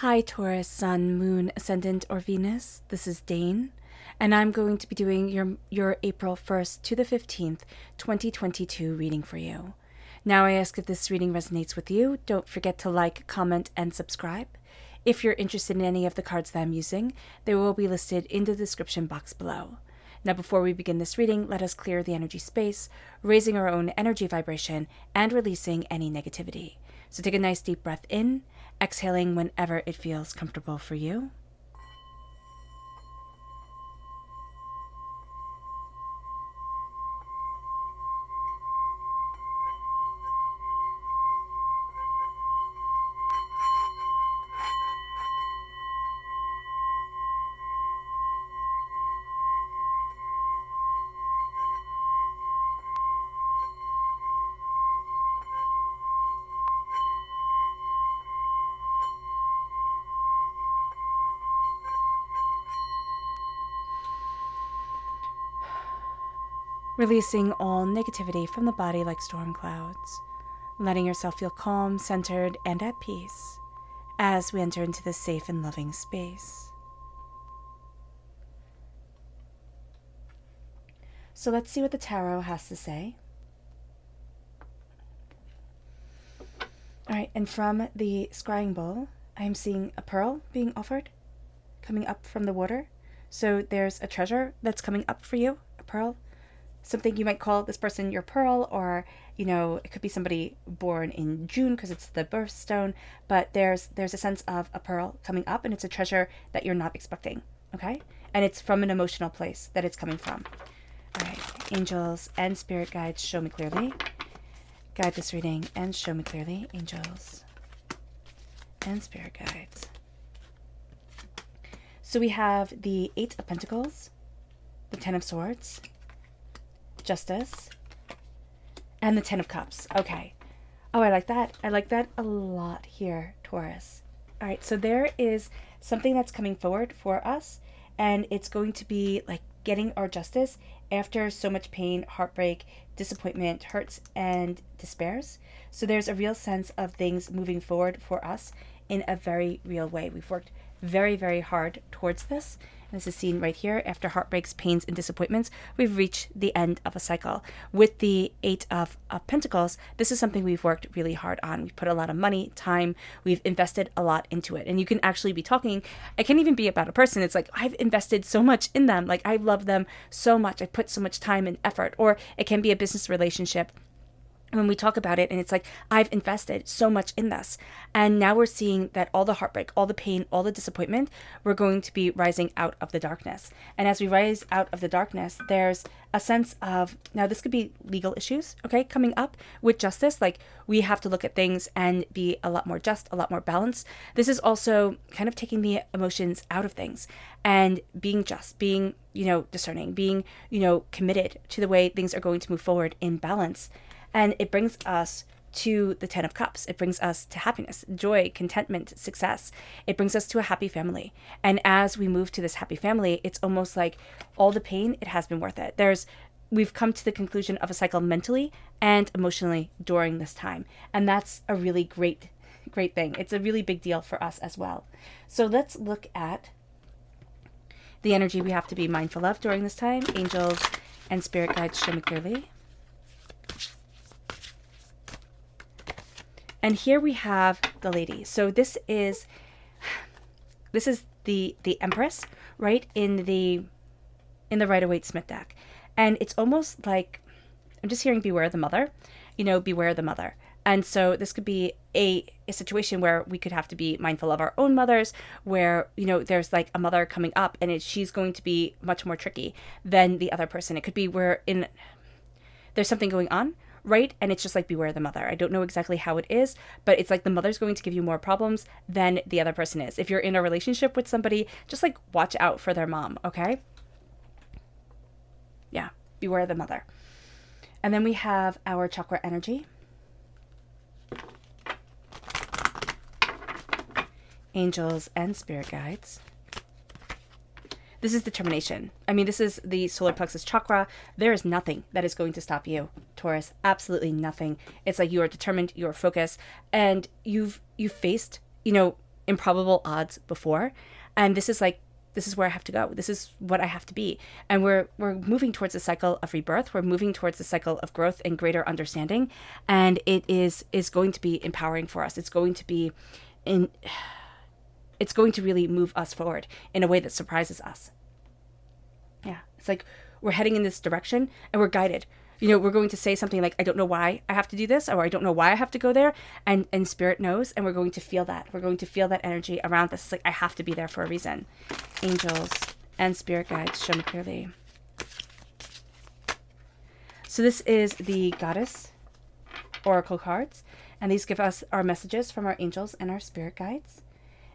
Hi Taurus, Sun, Moon, Ascendant, or Venus. This is Dane, and I'm going to be doing your April 1st to the 15th, 2022 reading for you. Now I ask if this reading resonates with you, don't forget to like, comment, and subscribe. If you're interested in any of the cards that I'm using, they will be listed in the description box below. Now before we begin this reading, let us clear the energy space, raising our own energy vibration and releasing any negativity. So take a nice deep breath in, exhaling whenever it feels comfortable for you. Releasing all negativity from the body like storm clouds, letting yourself feel calm, centered, and at peace as we enter into this safe and loving space. So let's see what the tarot has to say. All right, and from the scrying bowl, I am seeing a pearl being offered, coming up from the water. So there's a treasure that's coming up for you, a pearl. Something you might call this person your pearl, or, you know, it could be somebody born in June because it's the birthstone, but there's a sense of a pearl coming up, and it's a treasure that you're not expecting, okay? And it's from an emotional place that it's coming from. All right, angels and spirit guides, show me clearly. Guide this reading and show me clearly, angels and spirit guides. So we have the Eight of Pentacles, the Ten of Swords, Justice, and the Ten of Cups. Okay. Oh, I like that. I like that a lot here, Taurus. All right, so there is something that's coming forward for us, and it's going to be like getting our justice after so much pain, heartbreak, disappointment, hurts, and despairs. So there's a real sense of things moving forward for us in a very real way. We've worked very, very hard towards this. This is seen right here. After heartbreaks, pains, and disappointments, we've reached the end of a cycle. With the Eight of Pentacles, this is something we've worked really hard on. We've put a lot of money, time, we've invested a lot into it. And you can actually be talking, it can't even be about a person. It's like, I've invested so much in them. Like, I love them so much. I put so much time and effort. Or it can be a business relationship. When we talk about it, and it's like, I've invested so much in this. And now we're seeing that all the heartbreak, all the pain, all the disappointment, we're going to be rising out of the darkness. And as we rise out of the darkness, there's a sense of, now this could be legal issues, okay, coming up with justice. Like, we have to look at things and be a lot more just, a lot more balanced. This is also kind of taking the emotions out of things and being just, being, you know, discerning, being, you know, committed to the way things are going to move forward in balance. And it brings us to the Ten of Cups. It brings us to happiness, joy, contentment, success. It brings us to a happy family. And as we move to this happy family, it's almost like all the pain, it has been worth it. We've come to the conclusion of a cycle mentally and emotionally during this time. And that's a really great thing. It's a really big deal for us as well. So let's look at the energy we have to be mindful of during this time. Angels and spirit guides, show me clearly. And here we have the lady. So this is the Empress, right, in the Rider-Waite-Smith deck. And it's almost like, I'm just hearing beware the mother, you know, beware the mother. And so this could be a situation where we could have to be mindful of our own mothers, where, you know, there's like a mother coming up and she's going to be much more tricky than the other person. It could be there's something going on, right? And it's just like, beware the mother. I don't know exactly how it is, but it's like the mother's going to give you more problems than the other person is. If you're in a relationship with somebody, just like watch out for their mom, okay? Yeah, beware the mother. And then we have our chakra energy. Angels and spirit guides. This is determination. I mean, this is the solar plexus chakra. There is nothing that is going to stop you, Taurus. Absolutely nothing. It's like you are determined, you are focused, and you've faced, you know, improbable odds before. And this is where I have to go. This is what I have to be. And we're moving towards a cycle of rebirth. We're moving towards a cycle of growth and greater understanding. And it is going to be empowering for us. It's going to really move us forward in a way that surprises us. Yeah. It's like we're heading in this direction and we're guided. We're going to say something like, I don't know why I have to do this, or I don't know why I have to go there. And Spirit knows, and we're going to feel that. We're going to feel that energy around us. It's like, I have to be there for a reason. Angels and Spirit guides, show me clearly. So this is the Goddess Oracle cards, and these give us our messages from our angels and our Spirit guides.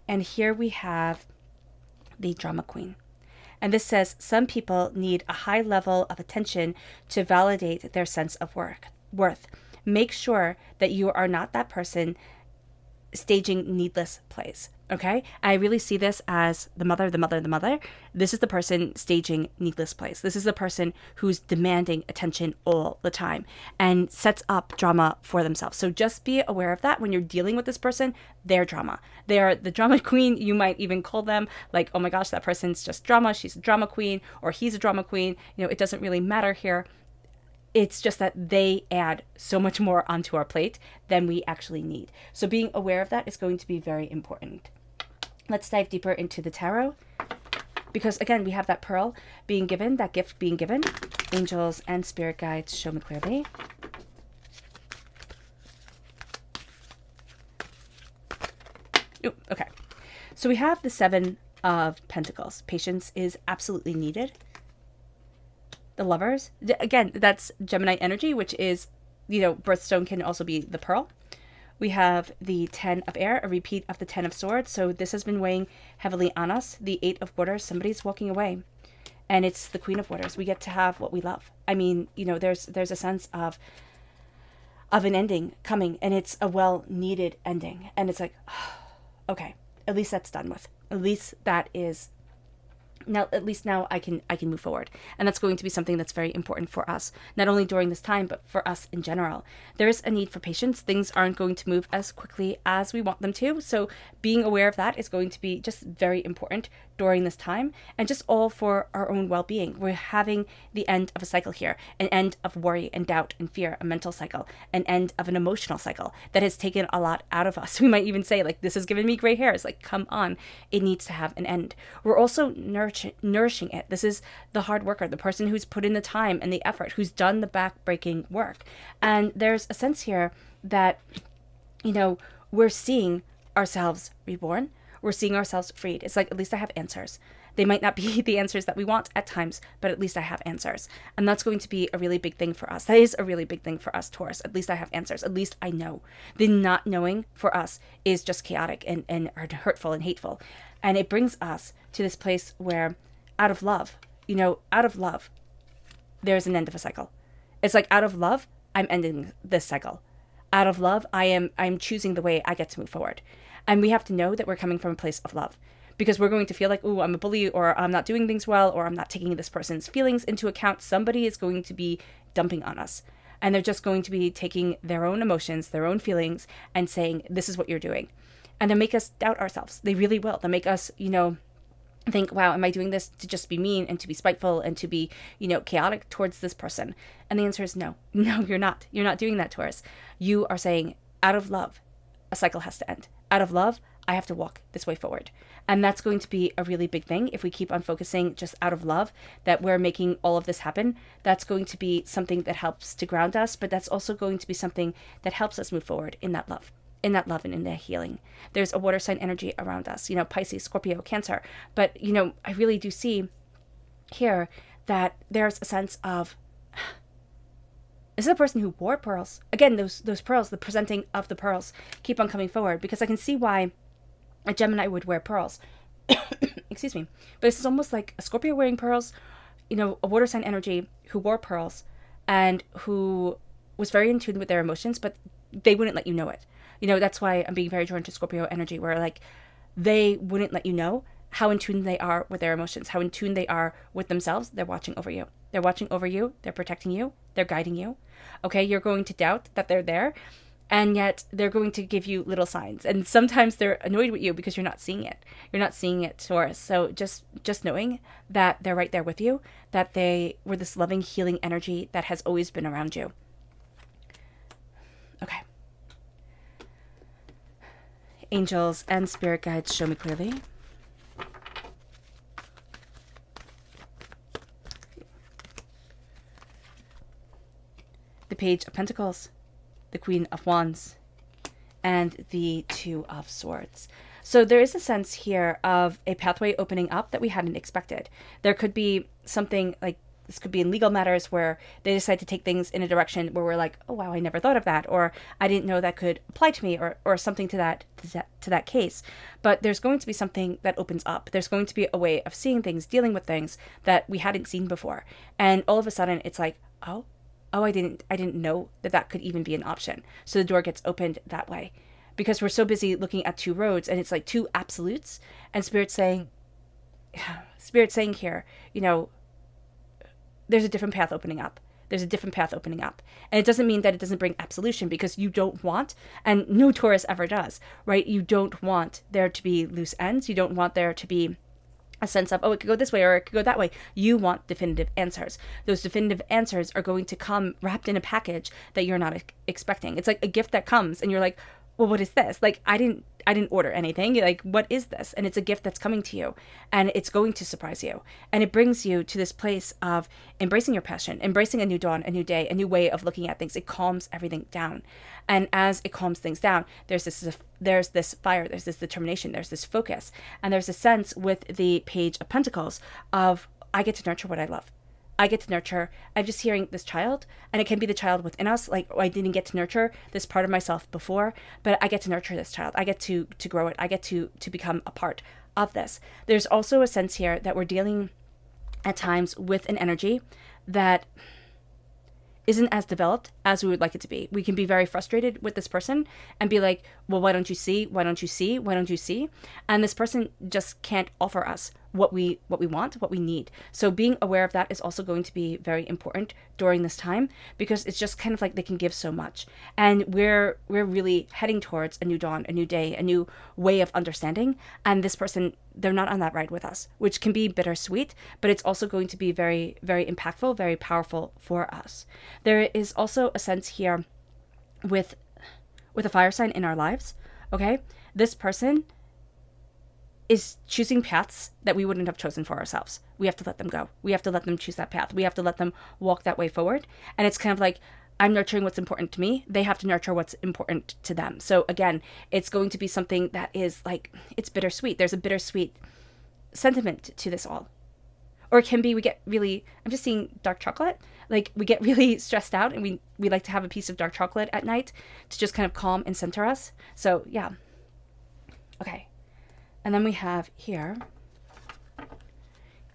And here we have the Drama Queen. And this says, some people need a high level of attention to validate their sense of worth. Make sure that you are not that person staging needless plays. Okay? I really see this as the mother. This is the person staging needless plays. This is the person who's demanding attention all the time and sets up drama for themselves. So just be aware of that when you're dealing with this person, their drama. They are the drama queen. You might even call them like, oh my gosh, that person's just drama. She's a drama queen, or he's a drama queen. It doesn't really matter here. It's just that they add so much more onto our plate than we actually need. So being aware of that is going to be very important. Let's dive deeper into the tarot, because again, we have that pearl being given, that gift being given. Angels and Spirit guides, show me clearly. Ooh, okay. So we have the Seven of Pentacles. Patience is absolutely needed. The Lovers, again, that's Gemini energy, which is, birthstone can also be the pearl. We have the 10 of Air, a repeat of the 10 of Swords. So this has been weighing heavily on us. The 8 of Waters, somebody's walking away. And it's the Queen of Waters. We get to have what we love. I mean, there's a sense of an ending coming, and it's a well-needed ending. And it's like, okay, at least that's done with. At least that is... Now, at least now I can move forward. And that's going to be something that's very important for us, not only during this time, but for us in general. There's a need for patience. Things aren't going to move as quickly as we want them to. So being aware of that is going to be just very important during this time, and just all for our own well-being. We're having the end of a cycle here, an end of worry and doubt and fear, a mental cycle, an end of an emotional cycle that has taken a lot out of us. We might even say, like, this has given me gray hairs. Like, come on, it needs to have an end. We're also nourishing it. This is the hard worker, the person who's put in the time and the effort, who's done the back-breaking work. And there's a sense here that, we're seeing ourselves reborn. We're seeing ourselves freed. It's like, at least I have answers. They might not be the answers that we want at times, but at least I have answers. And that's going to be a really big thing for us. That is a really big thing for us, Taurus. At least I have answers. At least I know. The not knowing for us is just chaotic and hurtful and hateful. And it brings us to this place where out of love, there's an end of a cycle. It's like, out of love, I'm ending this cycle. Out of love, I'm choosing the way I get to move forward. And we have to know that we're coming from a place of love, because we're going to feel like, oh, I'm a bully, or I'm not doing things well, or I'm not taking this person's feelings into account. Somebody is going to be dumping on us, and they're just going to be taking their own emotions, their own feelings, and saying, this is what you're doing. And they'll make us doubt ourselves. They really will. They'll make us, think, wow, am I doing this to just be mean and to be spiteful and to be, chaotic towards this person? And the answer is no. No, you're not. You're not doing that, Taurus. You are saying, out of love, a cycle has to end. Out of love, I have to walk this way forward. And that's going to be a really big thing if we keep on focusing just out of love, that we're making all of this happen. That's going to be something that helps to ground us, but that's also going to be something that helps us move forward in that love. In that love and in that healing. There's a water sign energy around us, Pisces, Scorpio, Cancer. But, I really do see here that there's a sense of, this is a person who wore pearls. Again, those pearls, the presenting of the pearls, keep on coming forward, because I can see why a Gemini would wear pearls. Excuse me. But it's almost like a Scorpio wearing pearls, a water sign energy who wore pearls and who was very in tune with their emotions, but they wouldn't let you know it. That's why I'm being very drawn to Scorpio energy, where like they wouldn't let you know how in tune they are with their emotions, how in tune they are with themselves. They're watching over you. They're watching over you. They're protecting you. They're guiding you. Okay, you're going to doubt that they're there. And yet they're going to give you little signs. And sometimes they're annoyed with you because you're not seeing it. You're not seeing it, Taurus. So just knowing that they're right there with you, that they were this loving, healing energy that has always been around you. Okay. Angels and spirit guides, show me clearly. The Page of Pentacles, the Queen of Wands, and the Two of Swords. So there is a sense here of a pathway opening up that we hadn't expected. There could be something like, this could be in legal matters where they decide to take things in a direction where we're like, oh wow, I never thought of that, or I didn't know that could apply to me, or something to that case. But there's going to be something that opens up. There's going to be a way of seeing things, dealing with things that we hadn't seen before. And all of a sudden it's like, oh, I didn't know that could even be an option. So the door gets opened that way, because we're so busy looking at two roads, and it's like two absolutes, and Spirit's saying here, you know, there's a different path opening up. There's a different path opening up. And it doesn't mean that it doesn't bring absolution, because you don't want, and no Taurus ever does, right? You don't want there to be loose ends. You don't want there to be a sense of, oh, it could go this way or it could go that way. You want definitive answers. Those definitive answers are going to come wrapped in a package that you're not expecting. It's like a gift that comes and you're like, well, what is this? Like, I didn't order anything. Like, what is this? And it's a gift that's coming to you, and it's going to surprise you. And it brings you to this place of embracing your passion, embracing a new dawn, a new day, a new way of looking at things. It calms everything down. And as it calms things down, there's this fire, there's this determination, there's this focus. And there's a sense with the Page of Pentacles of, I get to nurture what I love. I get to nurture. I'm just hearing this child, and it can be the child within us. Like, oh, I didn't get to nurture this part of myself before, but I get to nurture this child. I get to grow it. I get to become a part of this. There's also a sense here that we're dealing at times with an energy that isn't as developed as we would like it to be. We can be very frustrated with this person and be like, well, why don't you see? Why don't you see? Why don't you see? And this person just can't offer us what we want, what we need. So being aware of that is also going to be very important during this time, because it's just kind of like they can give so much. And we're really heading towards a new dawn, a new day, a new way of understanding. And this person, they're not on that ride with us, which can be bittersweet, but it's also going to be very, very impactful, very powerful for us. There is also a sense here with a fire sign in our lives, okay? This person is choosing paths that we wouldn't have chosen for ourselves. We have to let them go. We have to let them choose that path. We have to let them walk that way forward. And it's kind of like, I'm nurturing what's important to me. They have to nurture what's important to them. So again, it's going to be something that is like, it's bittersweet. There's a bittersweet sentiment to this all. Or it can be, we get really, I'm just seeing dark chocolate. Like, we get really stressed out, and we like to have a piece of dark chocolate at night to just kind of calm and center us. So yeah. Okay. And then we have here,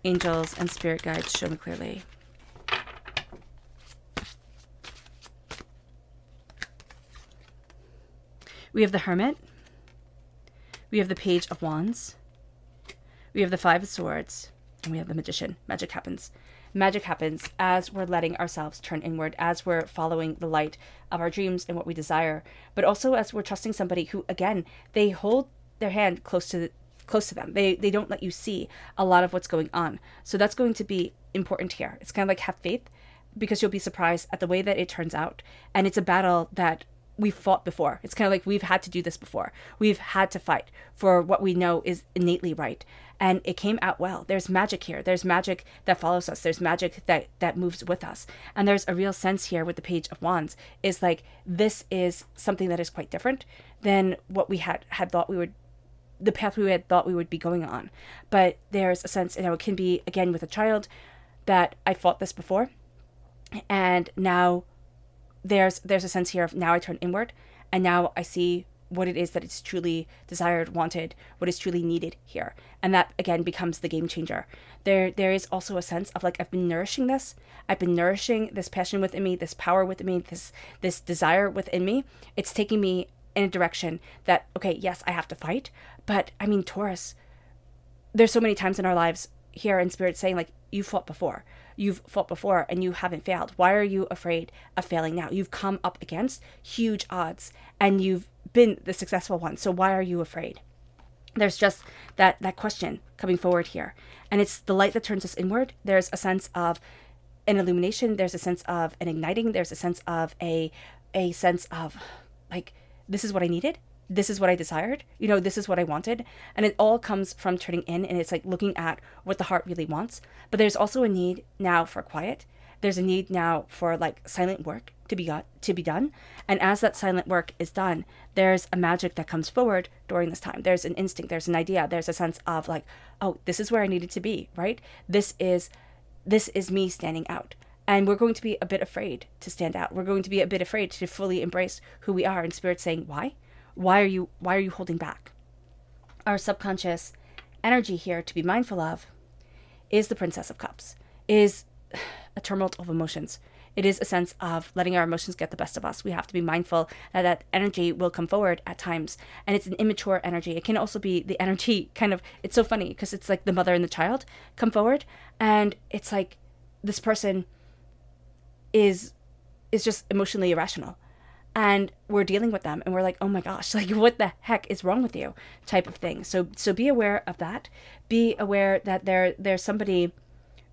angels and spirit guides, show me clearly. We have the Hermit. We have the Page of Wands. We have the Five of Swords. And we have the Magician. Magic happens. Magic happens as we're letting ourselves turn inward, as we're following the light of our dreams and what we desire, but also as we're trusting somebody who, again, they hold their hand close to them. They don't let you see a lot of what's going on. So that's going to be important here. It's kind of like, have faith, because you'll be surprised at the way that it turns out. And it's a battle that we've fought before. It's kind of like, we've had to do this before. We've had to fight for what we know is innately right. And it came out well. There's magic here. There's magic that follows us. There's magic that moves with us. And there's a real sense here with the Page of Wands is like, this is something that is quite different than what we had thought we would, the path we had thought we would be going on. But there's a sense, you know, it can be, again, with a child, that I fought this before, and now there's a sense here of, now I turn inward, and now I see what it is that is truly desired, wanted, what is truly needed here. And that, again, becomes the game changer. There is also a sense of like, I've been nourishing this. I've been nourishing this passion within me, this power within me, this desire within me. It's taking me in a direction that, okay, yes, I have to fight. But I mean, Taurus, there's so many times in our lives here in Spirit saying, like, you fought before. You've fought before and you haven't failed. Why are you afraid of failing now? You've come up against huge odds and you've been the successful one. So why are you afraid? There's just that question coming forward here. And it's the light that turns us inward. There's a sense of an illumination. There's a sense of an igniting. There's a sense of a sense of, like, this is what I needed. This is what I desired. You know, this is what I wanted. And it all comes from turning in, and it's like looking at what the heart really wants. But there's also a need now for quiet. There's a need now for, like, silent work to be done. And as that silent work is done, there's a magic that comes forward during this time. There's an instinct, there's an idea, there's a sense of, like, oh, this is where I needed to be, right? This is me standing out. And we're going to be a bit afraid to stand out. We're going to be a bit afraid to fully embrace who we are. And Spirit's saying, why? Why are you holding back? Our subconscious energy here to be mindful of is the Princess of Cups, is a tumult of emotions. It is a sense of letting our emotions get the best of us. We have to be mindful that that energy will come forward at times. And it's an immature energy. It can also be the energy kind of, it's so funny because it's like the mother and the child come forward. And it's like this person is just emotionally irrational. And we're dealing with them and we're like, oh my gosh, like, what the heck is wrong with you, type of thing. So be aware of that. Be aware that there's somebody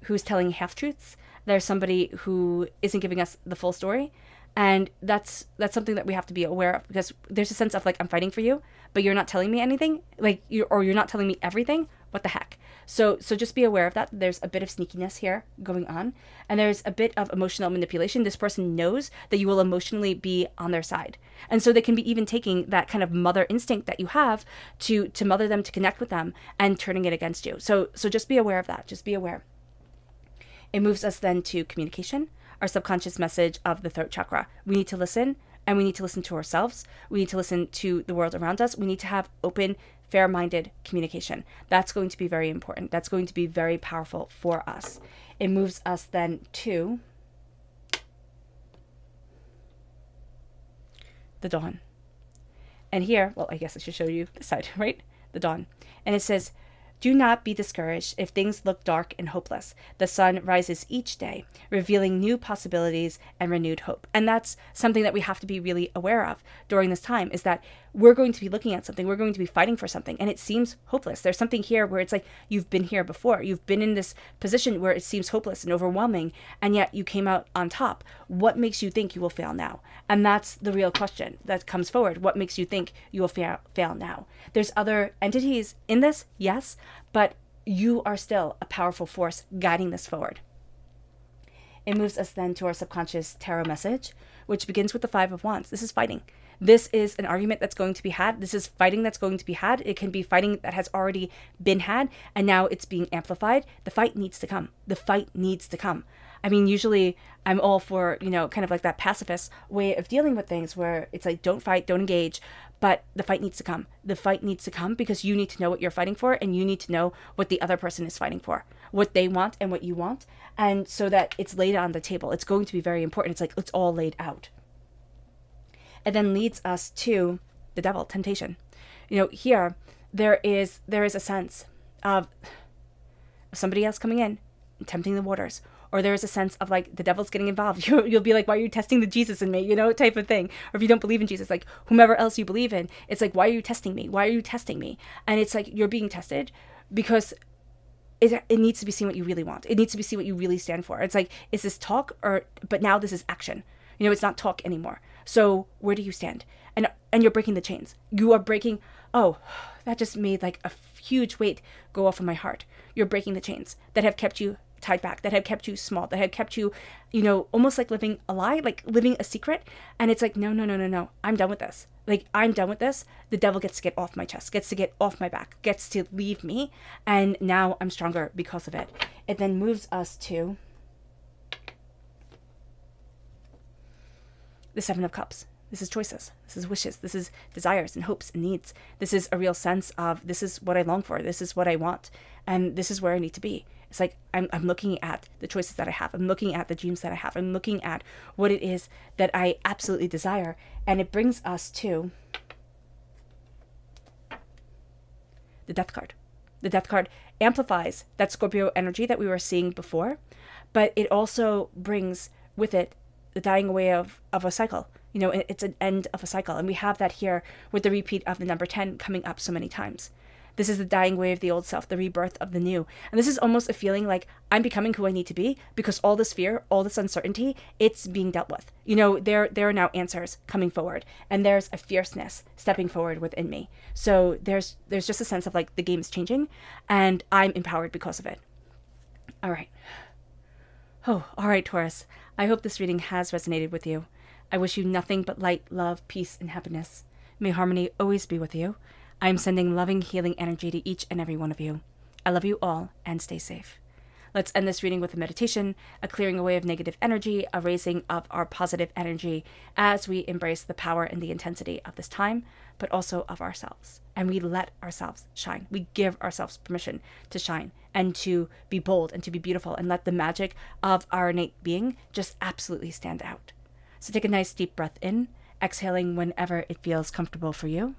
who's telling half-truths. There's somebody who isn't giving us the full story. And that's something that we have to be aware of, because there's a sense of, like, I'm fighting for you, but you're not telling me anything, like, you're not telling me everything. What the heck? So just be aware of that. There's a bit of sneakiness here going on, and there's a bit of emotional manipulation. This person knows that you will emotionally be on their side, and so they can be even taking that kind of mother instinct that you have to mother them, to connect with them, and turning it against you. So just be aware of that. Just be aware. It moves us then to communication, our subconscious message of the throat chakra. We need to listen, and we need to listen to ourselves. We need to listen to the world around us. We need to have open, fair-minded communication. That's going to be very important. That's going to be very powerful for us. It moves us then to the dawn. And here, well, I guess I should show you this side, right? The dawn. And it says, do not be discouraged if things look dark and hopeless. The sun rises each day, revealing new possibilities and renewed hope. And that's something that we have to be really aware of during this time, is that we're going to be looking at something, we're going to be fighting for something, and it seems hopeless. There's something here where it's like, you've been here before. You've been in this position where it seems hopeless and overwhelming, and yet you came out on top. What makes you think you will fail now? And that's the real question that comes forward. What makes you think you will fail now? There's other entities in this, yes, but you are still a powerful force guiding this forward. It moves us then to our subconscious tarot message, which begins with the Five of Wands. This is fighting. This is an argument that's going to be had. This is fighting that's going to be had. It can be fighting that has already been had, and now it's being amplified. The fight needs to come. The fight needs to come. I mean, usually I'm all for, kind of like that pacifist way of dealing with things where it's like, don't fight, don't engage, but the fight needs to come. The fight needs to come because you need to know what you're fighting for, and you need to know what the other person is fighting for, what they want and what you want. And so that it's laid on the table. It's going to be very important. It's like, it's all laid out. It then leads us to the devil, temptation. Here there is a sense of somebody else coming in and tempting the waters. Or there is a sense of, like, the devil's getting involved. You'll be like, why are you testing the Jesus in me? Type of thing. Or if you don't believe in Jesus, like, whomever else you believe in, it's like, why are you testing me? Why are you testing me? And it's like, you're being tested because it needs to be seen what you really want. It needs to be seen what you really stand for. It's like, is this talk but now this is action. It's not talk anymore. So where do you stand? And you're breaking the chains. You are breaking, that just made like a huge weight go off of my heart. You're breaking the chains that have kept you tied back, that have kept you small, that have kept you, almost like living a lie, like living a secret. And it's like, no. I'm done with this. Like, I'm done with this. The devil gets to get off my chest, gets to get off my back, gets to leave me. And now I'm stronger because of it. It then moves us to the Seven of Cups. This is choices. This is wishes. This is desires and hopes and needs. This is a real sense of, this is what I long for. This is what I want. And this is where I need to be. It's like, I'm looking at the choices that I have. I'm looking at the dreams that I have. I'm looking at what it is that I absolutely desire. And it brings us to the Death card. The Death card amplifies that Scorpio energy that we were seeing before, but it also brings with it the dying away of a cycle. You know, it's an end of a cycle. And we have that here with the repeat of the number 10 coming up so many times. This is the dying away of the old self, the rebirth of the new. And this is almost a feeling like I'm becoming who I need to be because all this fear, all this uncertainty, it's being dealt with. You know, there are now answers coming forward, and there's a fierceness stepping forward within me. So there's just a sense of like the game is changing and I'm empowered because of it. All right. Oh, all right, Taurus. I hope this reading has resonated with you. I wish you nothing but light, love, peace, and happiness. May harmony always be with you. I am sending loving, healing energy to each and every one of you. I love you all, and stay safe. Let's end this reading with a meditation, a clearing away of negative energy, a raising of our positive energy as we embrace the power and the intensity of this time, but also of ourselves. And we let ourselves shine. We give ourselves permission to shine and to be bold and to be beautiful and let the magic of our innate being just absolutely stand out. So take a nice deep breath in, exhaling whenever it feels comfortable for you.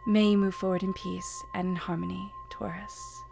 May you move forward in peace and in harmony, Taurus.